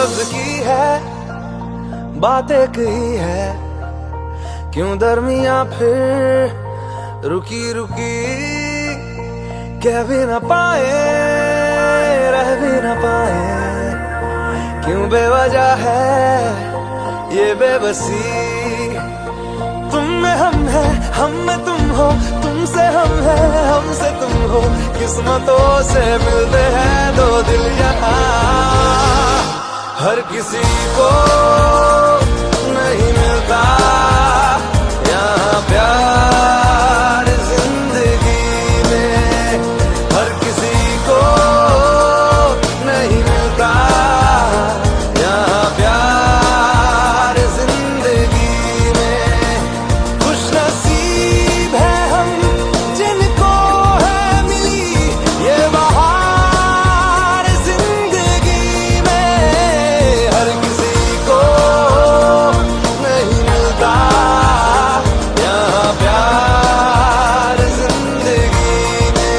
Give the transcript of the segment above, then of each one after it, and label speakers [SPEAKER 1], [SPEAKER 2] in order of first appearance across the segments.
[SPEAKER 1] लफ्ज की है, बात एक ही है, क्यों दरमिया फिर रुकी रुकी, कह भी न पाए रह भी न पाए, क्यों बेवजह है ये बेबसी। तुम में हम है, हम में तुम हो, तुमसे हम है, हमसे तुम हो, किस्मतों से मिलते हैं दो दिल यहाँ। हर किसी को नहीं मिलता यहाँ प्यार जिंदगी में, हर किसी को नहीं मिलता यहाँ प्यार जिंदगी में। खुश नसीब है हम जिनको है मिली ये बहार जिंदगी में, हर किसी को नहीं मिलता यहाँ प्यार जिंदगी में।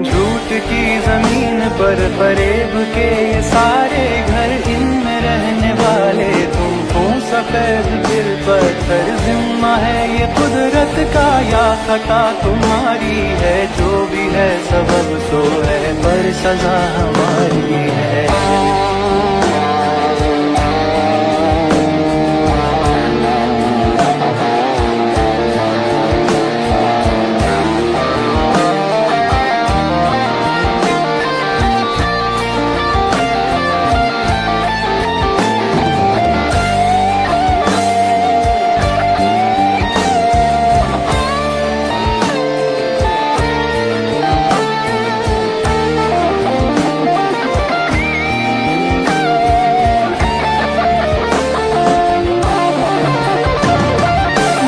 [SPEAKER 2] झूठ की जमीन पर फरेब के ये सारे घर, इनमें रहने वाले तुम हो सफेद दिल पत्थर। जिम्मा है ये कुदरत का या खता तुम्हारी है, जो भी है सबब तो है पर सजा हमारी है।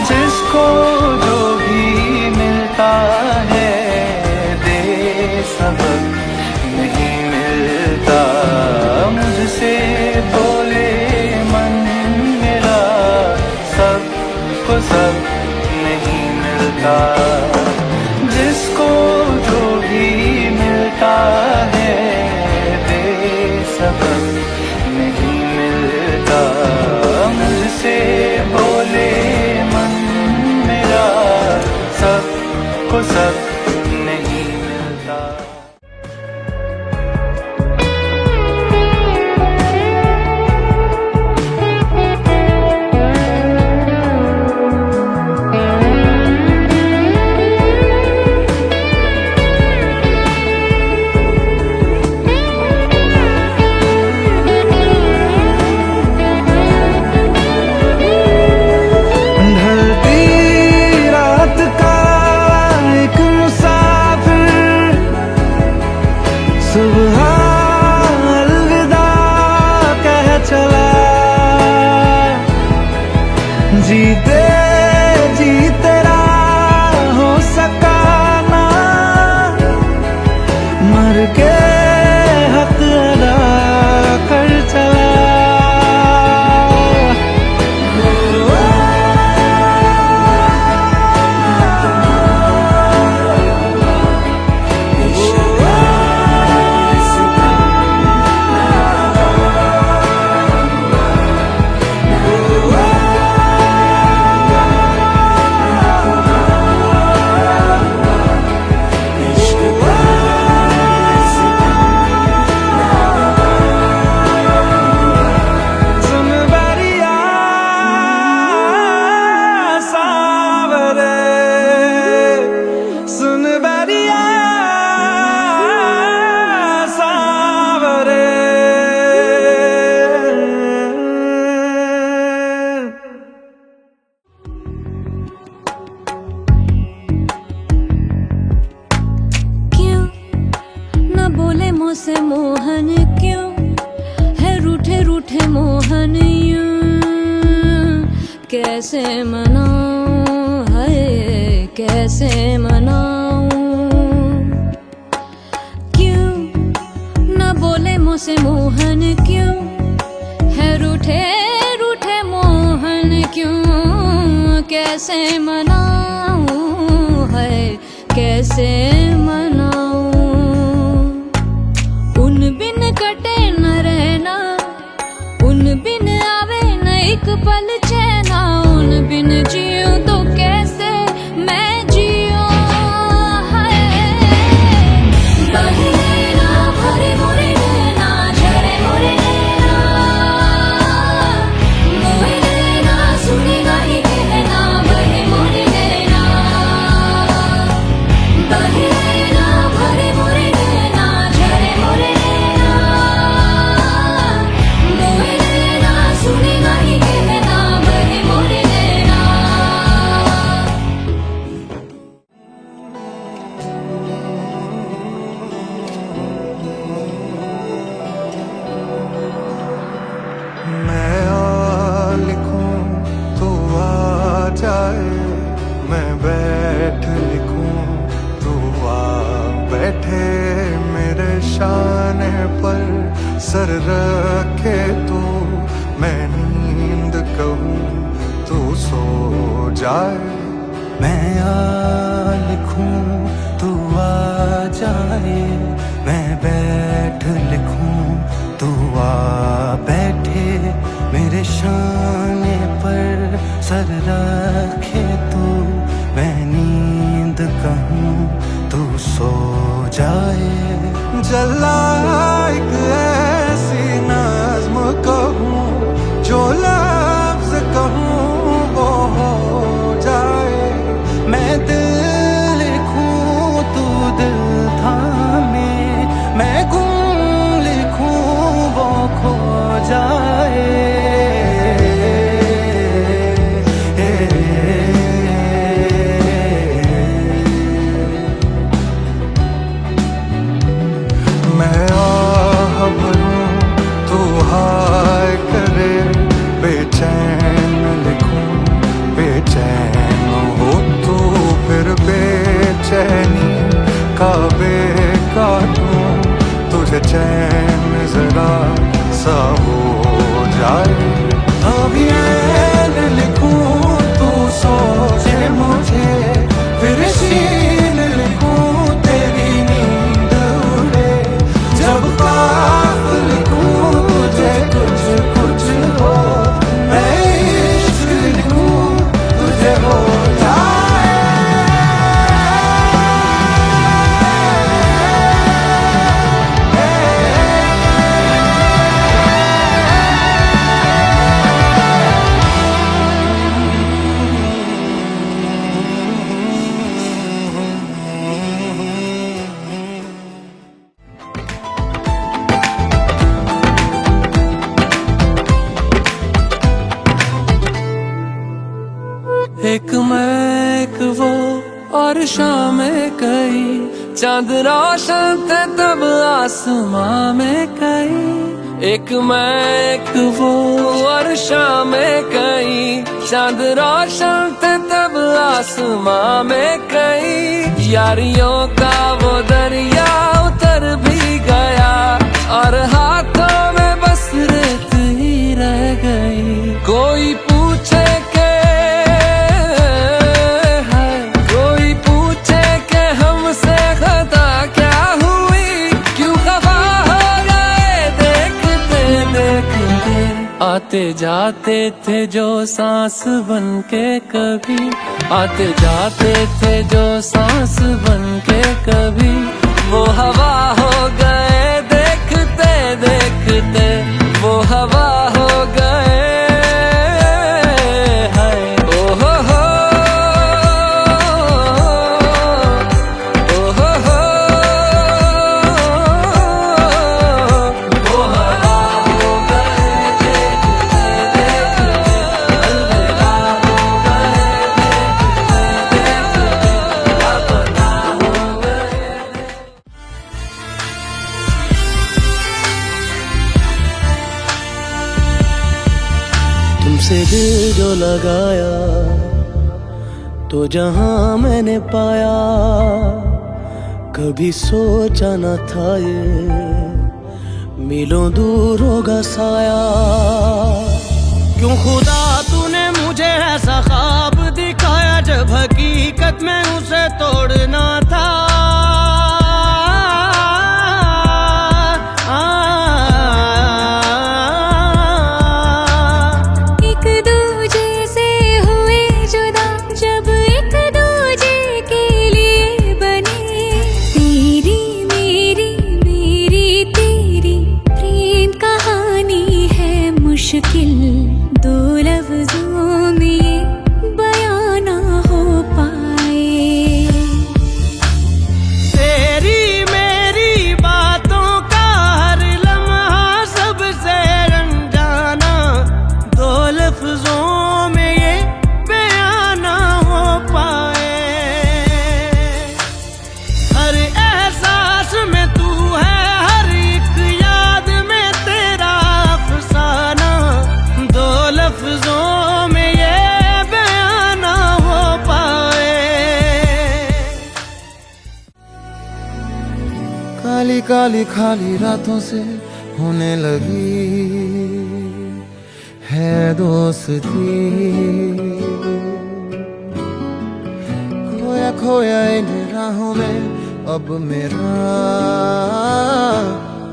[SPEAKER 2] जिसको जो भी मिलता है दे सबक नहीं मिलता, मुझसे बोले मन मेरा सबको सब नहीं मिलता। जिसको जो भी मिलता है दे सबक नहीं मिलता, मुझसे बोले मन मेरा सबको सब नहीं मिलता।
[SPEAKER 1] ढलती रात का एक मुसाफिर, सुबह अलविदा कह चला। जीते जी तेरा हो सका ना, मर के हक अदा कर चला। सुन बरिया सावरे, सुन बरिया सावरे।
[SPEAKER 3] क्यों न बोले मुझसे मोहन, क्यों है रूठे रूठे मोहन यूं, कैसे मनाऊं है कैसे मनाऊं। क्यों न बोले मुझसे मोहन, क्यों है रूठे रूठे मोहन, क्यों कैसे मनाऊं है कैसे मनाऊं। उन बिन कटे न रहना, उन बिन आवे न एक पल चैना। उन बिन जियूं तो कैसे मैं जियूं। हाय बहे नैना भरे मोरे नैना, झरे मोरे नैना, मोहे नैना सुनेगा ही कहना। बहे मोरे नैना, बहे नैना भरे मोरे नैना, झरे मोरे नैना, मोहे नैना सुनेगा ही कहना। बहे मोरे नैना।
[SPEAKER 2] मैं आ लिखूं तो आ जाए, मैं बैठ लिखूं तो आ बैठे। मेरे शाने पर सर रखे तू, मैं नींद कहूं तू सो जाए। मैं आ लिखूं तू आ जाए, मैं बैठ लिखूं तू आ बैठे। मेरे शाने पर सर रखे तू, मैं नींद कहूं तू सो जाए। जला एक ऐसी नज़्म कहूं, जो लफ्ज़ कहूं वो हो जाए। मैं दिल लिखूं तू दिल थामे, मैं गुम लिखूं वो खो जाए। मैं आह भरूं तू हाय करे, बेचैन लिखूं बेचैन हो तू। फिर बेचैनी का काटूं, तुझे चैन जरा सा हो जाए। अभी ऐन लिखूं तू सोचे मुझे, फिर शीन लिखूं तेरी नींद उड़े। जब ख्वाब लिखूं तुझे कुछ कुछ हो, मैं इश्क लिखूं तुझे हो जाए।
[SPEAKER 1] एक मैं एक वो और शाम कई, चांद रोशन थे तब आसमां में कई। एक मैं एक वो और शाम कई, चांद रोशन थे तब आसमां में कई। यारियों का वो दरिया उतर भी गया, और हाथों में बस रेत ही रह गई। कोई पूछे के आते जाते थे जो सांस बनके कभी, आते जाते थे जो सांस बनके कभी। वो हवा हो गए देखते देखते, वो हवा हो गए। हाय ओ हो हो, ओ हो हो, वो हवा हो गए देखते देखते, अलविदा हो गए देखते देखते, लापता हो गए।
[SPEAKER 4] तुमसे दिल जो लगाया तो जहां मैंने पाया, कभी सोचा न था ये मीलों दूर होगा साया। क्यों खुदा तूने मुझे ऐसा ख्वाब दिखाया, जब हकीकत में उसे तोड़ना था।
[SPEAKER 3] एक दूजे से हुए जुदा जब एक दूजे के लिए बने, तेरी मेरी मेरी तेरी प्रेम कहानी है मुश्किल, दो लफ्जों में ये बयां ना हो पाए।
[SPEAKER 4] तेरी मेरी बातों का हर लम्हा सबसे अनजाना, दो लफ्जों में ये बयां ना हो पाए। हर एहसास में तू है, हर एक याद में तेरा अफसाना, दो लफ्जों में ये बयां ना हो पाए। काली काली खाली रातों से होने लगी है दोस्ती, खोया खोया इन राहों में अब मेरा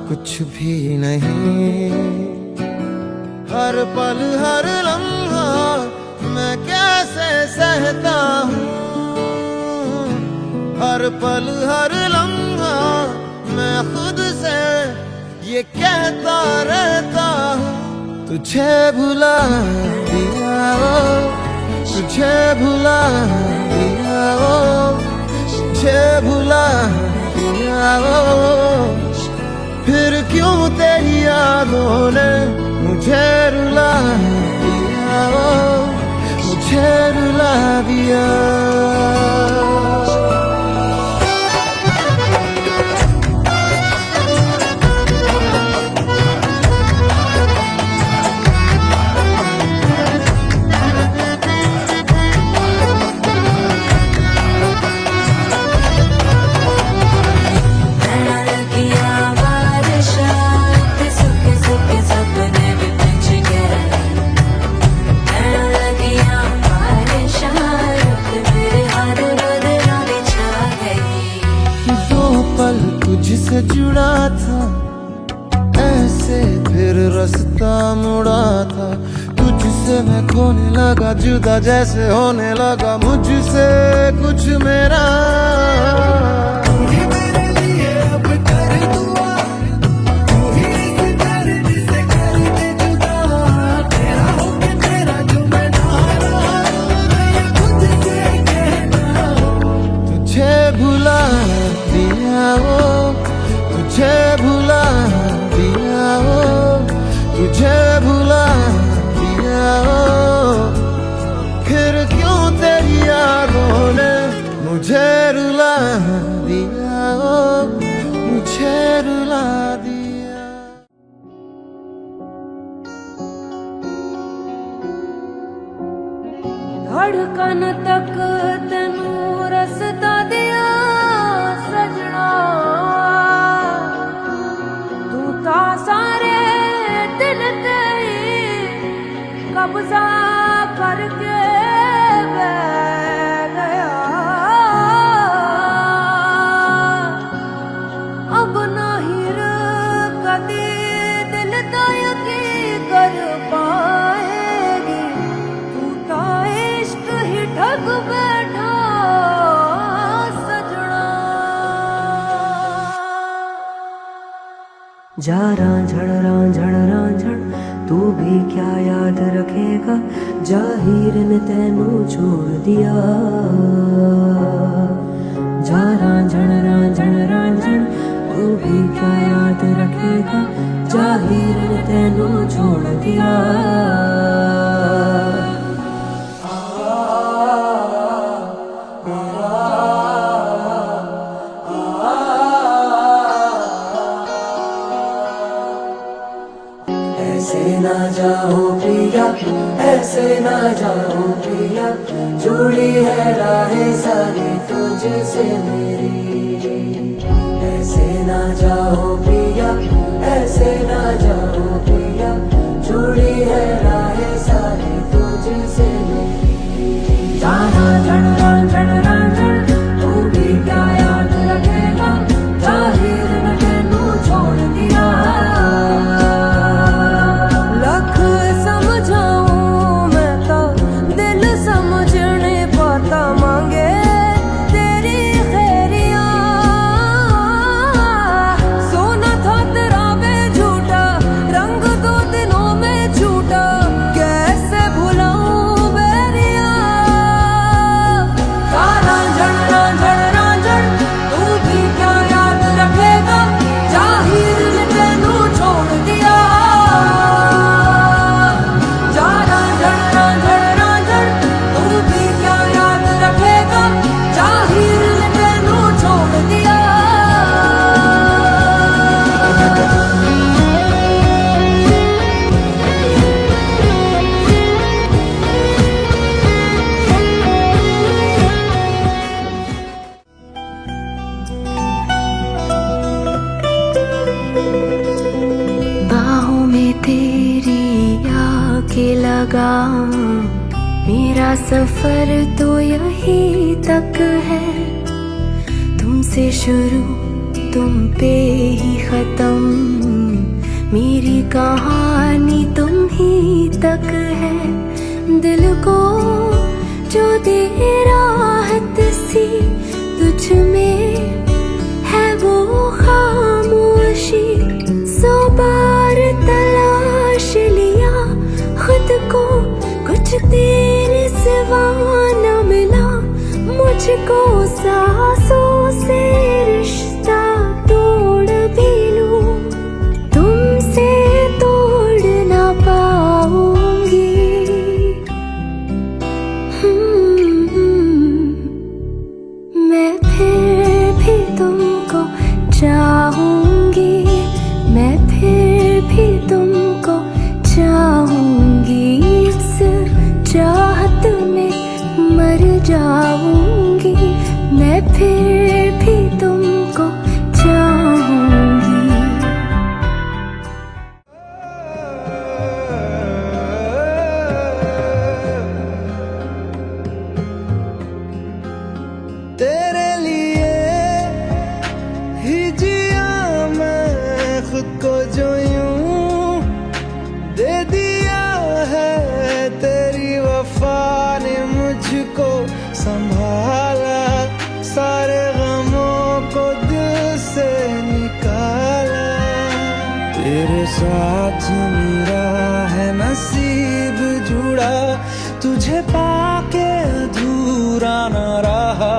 [SPEAKER 4] कुछ भी नहीं। हर पल हर लम्हा मैं कैसे सहता हूँ, हर पल हर लम्हा मैं खुद से ये कहता रहता हूँ, तुझे भुला दिया ओ, तुझे भुला दिया ओ, तुझे भुला दिया ओ। फिर क्यों तेरी यादों ने मुझे रुला दिया ओ, मुझे रुला दिया। तुझसे जुड़ा था ऐसे फिर रास्ता मुड़ा था, तुझसे मैं खोने लगा जुदा जैसे होने लगा मुझसे कुछ मेरा। तुझे भुला दिया वो, तुझे भुला दिया ओ, तुझे भुला दिया ओ। फिर क्यों तेरी यादों ने मुझे रुला दिया ओ, मुझे रुला दिया।
[SPEAKER 3] धड़कन तक तेनू रसता दिया सजना, तू ता सारे दिल ते कब्जा करके बह गया। अब नहीं कदी दिल दा यकीन कर पाएगी, तू ता इश्क ही ठग बैठा सजना।
[SPEAKER 5] जा रांझण तू भी क्या याद रखेगा, जाहिर ने तेनू छोड़ दिया। जा रांझण तू भी क्या याद रखेगा, जाहिर ने तेनू छोड़ दिया। ऐसे ना जाओ प्रिया, ऐसे ना जाओ प्रिया, जुड़ी है राहें सारी तुझसे मेरी। ऐसे ना जाओ प्रिया, ऐसे ना जाओ प्रिया, जुड़ी है राहें सारी तुझसे मेरी। जाना मेरा सफर तो यही तक है, तुमसे शुरू तुम पे ही खत्म, मेरी कहानी तुम ही तक है। दिल को जो दे राहत सी तुझ में है वो खामोशी, 100 बार तलाश लिया खुद को, कुछ तेरे सिवा न मिला मुझको। सांसों से रिश्ता तोड़ भी लूं, तुमसे तोड़ ना पाऊंगी। मैं फिर भी तुमको चाहूंगी, मैं फिर भी तुमको चाहूंगी, इस चाहत में मर जाऊंगी, मैं फिर भी तुमको चाहूंगी।
[SPEAKER 2] तेरे लिए ही जिया मैं खुद को, जो यूं दे दिया है तेरी वफा ने मुझको संभाला, सारे गमों को दिल से निकाला। तेरे साथ मेरा है नसीब जुड़ा, तुझे पाके अधूरा न रहा,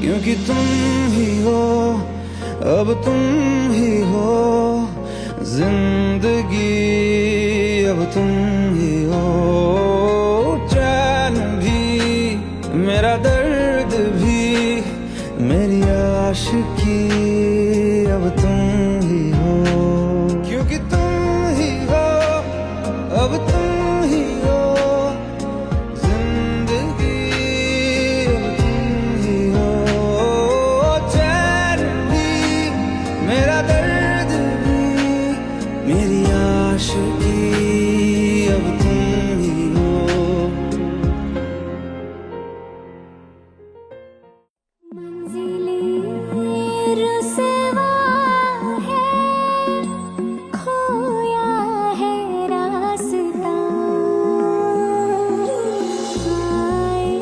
[SPEAKER 2] क्योंकि तुम ही हो, अब तुम ही हो जिंदगी, अब तुम ही हो चैन भी, मेरा दर्द भी, मेरी आशिकी, अब तुम ही हो, क्योंकि तुम ही हो, अब तुम ही हो जिंदगी, अब तुम ही हो चैन भी, मेरा दर्द भी, मेरी आशिकी, अब तुम ही हो।
[SPEAKER 3] मंजिलें रुसवा है, खोया है रास्ता, आए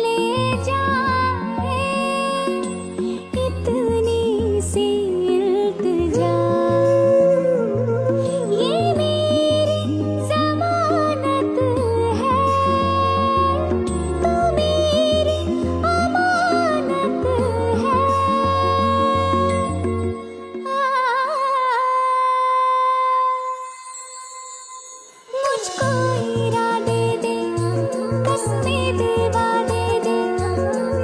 [SPEAKER 3] ले जाए इतनी सी इल्तिजा, ये मेरी ज़मानत है, तू मेरी अमानत है। मुझको इरादे दे, कसमें दिलवा दे,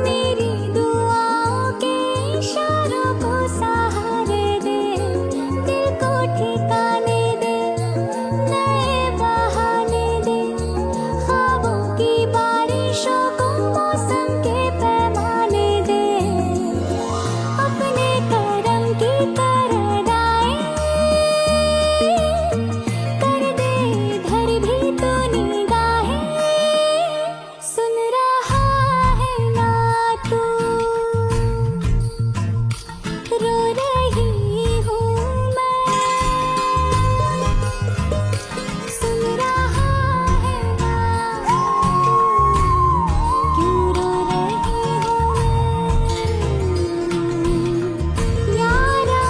[SPEAKER 3] मेरी दुआओं के इशारों को सहारे दे, दिल को ठिकाने दे, नए बहाने दे, ख्वाबों की बारिशों को मौसम के पैमाने दे, अपने करम की करदाएं कर दे इधर भी तो निगाहें, सुन रहा है ना तू, रो रही हूँ मैं, सुन रहा है ना, क्यों रो रही हूँ मैं यारा।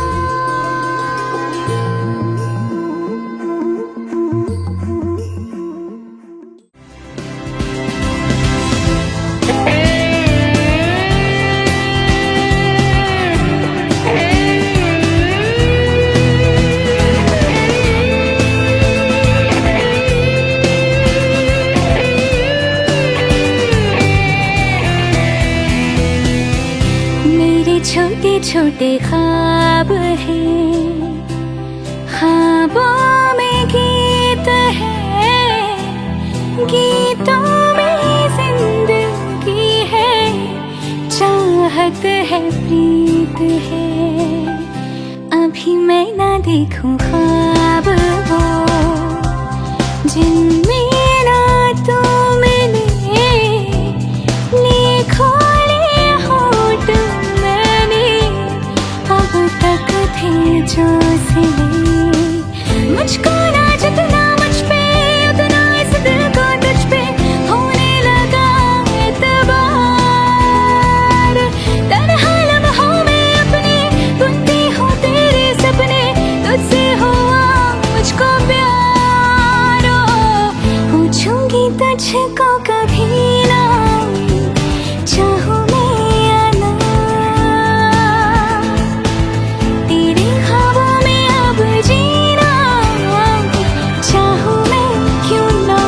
[SPEAKER 3] मेरे छोटे छोटे ख्वाब हैं, ख्वाबों में गीत है, गीतों में जिंदगी है, चाहत है, प्रीत है। अभी मैं ना देखूं ख्वाब मुझको कभी ना चाहूं मैं या ना, तेरे ख्वाबों में अब जीना चाहूं मैं क्यों ना।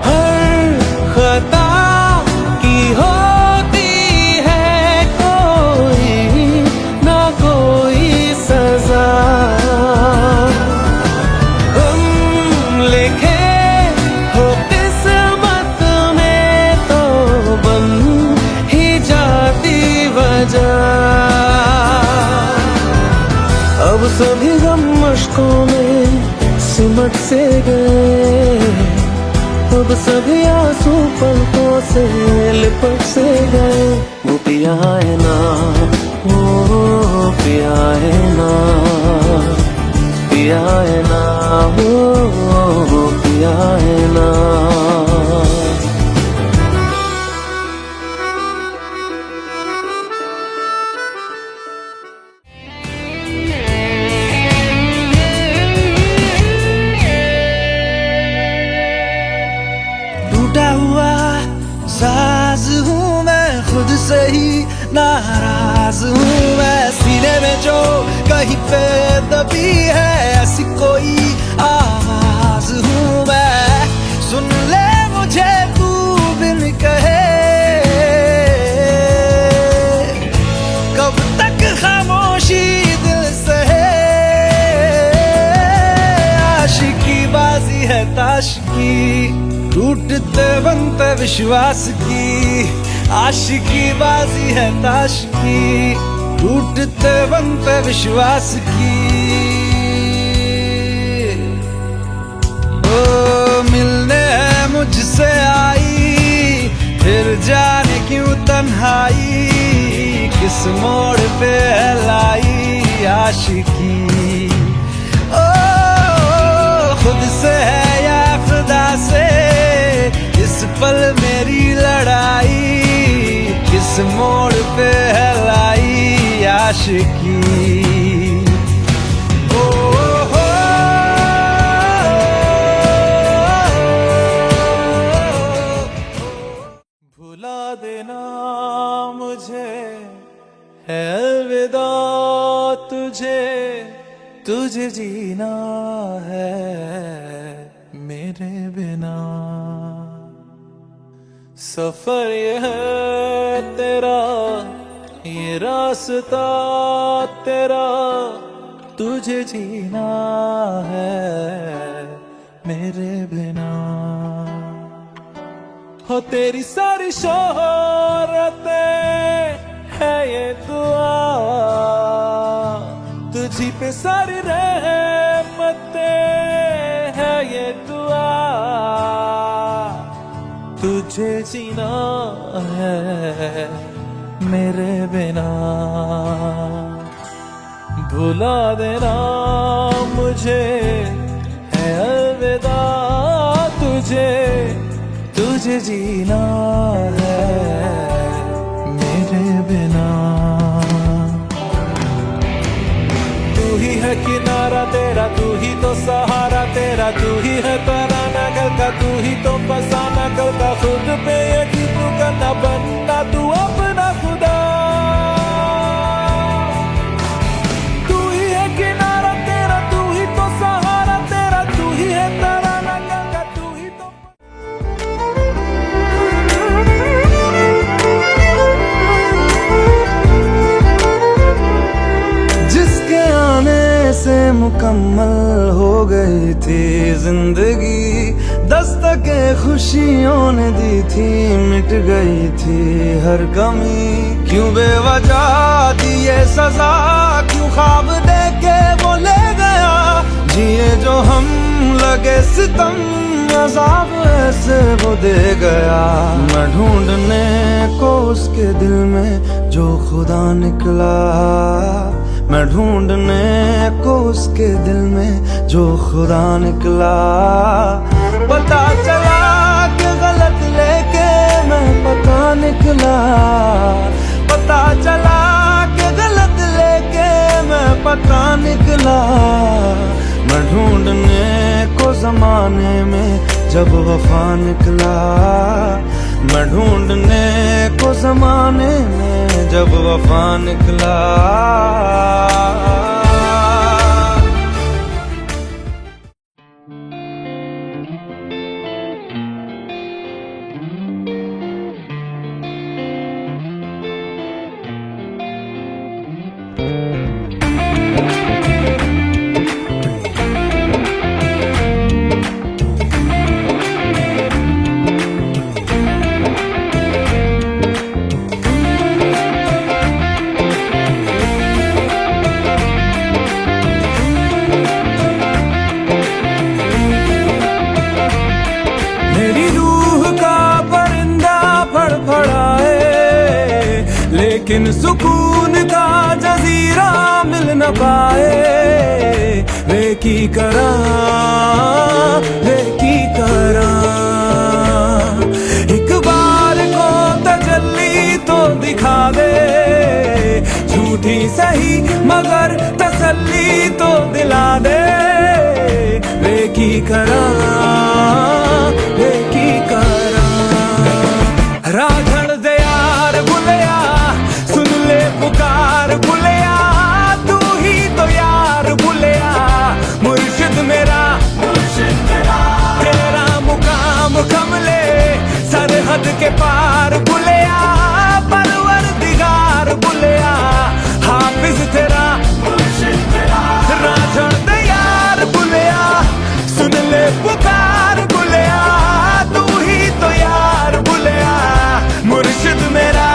[SPEAKER 4] हर खता की होती है कोई ना कोई सजा, हम लिखे हो किस्मत में तो बन ही जाती वजह। अब सभी गम मुश्कों में सिमट से गए, अब सभी आंसू पलकों से लिपट से गए। वो पिया है ना, वो पिया है ना, पिया है ना, वो पिया है ना।
[SPEAKER 2] टूटा हुआ साज हूँ मैं, खुद से ही नाराज हूँ मैं। सीने में जो कहीं पे दबी है ऐसी कोई आवाज हूँ मैं। सुन ले मुझे तू बिन कहे, कब तक खामोशी दिल सहे। आशिकी बाजी है ताश की, टूटते बनते विश्वास की। आशिकी बाजी है ताश की, टूटते बनते विश्वास की। ओ मिलने है मुझसे आई, फिर जाने क्यों तन्हाई। किस मोड़ पे है लाई आशिकी, ओ खुद से है या खुदा से। इस पल मेरी लड़ाई, किस मोड़ पे है लाई आशिकी। ओ हो भुला देना मुझे है अलविदा तुझे, तुझे जीना है मेरे बिना। सफर ये है तेरा, ये रास्ता तेरा, तुझे जीना है मेरे बिना। हो तेरी सारी शोहरतें है ये दुआ, तुझी पे सारी रहमतें है ये दुआ। तुझे जीना है मेरे बिना। भुला देना मुझे है अलविदा तुझे, तुझे जीना है मेरे बिना। तू ही है किनारा तेरा, तू ही तो सहारा तेरा, तू ही है तराना गल का, तू ही तो फसाना गल का। खुद पे यकीन तू करना, बनना तू अपना खुदा। तू ही है किनारा तेरा, तू ही तो सहारा तेरा, तू ही है तराना गल का, तू ही तो। जिसके आने से मुकम्मल हो गई थी जिंदगी, दस्तके खुशियों ने दी थी, मिट गई थी हर कमी। क्यों बेवजह दी ये सजा, क्यों ख्वाब देके वो ले गया। जिए जो हम लगे सितम, अज़ाब ऐसे वो दे गया। मैं ढूंढने को उसके दिल में जो खुदा निकला, मैं ढूंढने को उसके दिल में जो खुदा निकला। पता चला कि गलत लेके मैं पता निकला, पता चला कि गलत
[SPEAKER 4] पता निकला। मैं ढूंढने को जमाने में जब वफा निकला। मैं ढूंढने को जमाने में जब वफा निकला। लेकिन सुकून का जजीरा मिल न पाए। वे की करा एक बार को तजल्ली तो दिखा दे। झूठी सही मगर तसल्ली तो दिला दे। वे की करा राझड़ दे यार बुलिया, सुन ले पुकार बुलिया। तू ही तो यार बुलिया, मुर्शिद मेरा तेरा मुकाम कमले सरहद के पार बुलिया। परवरदिगार बुलिया, हाफिज तेरा राझड़ दे यार बुलिया, सुन ले पुकार बुलिया। तू ही तो यार बुलिया, मुर्शिद मेरा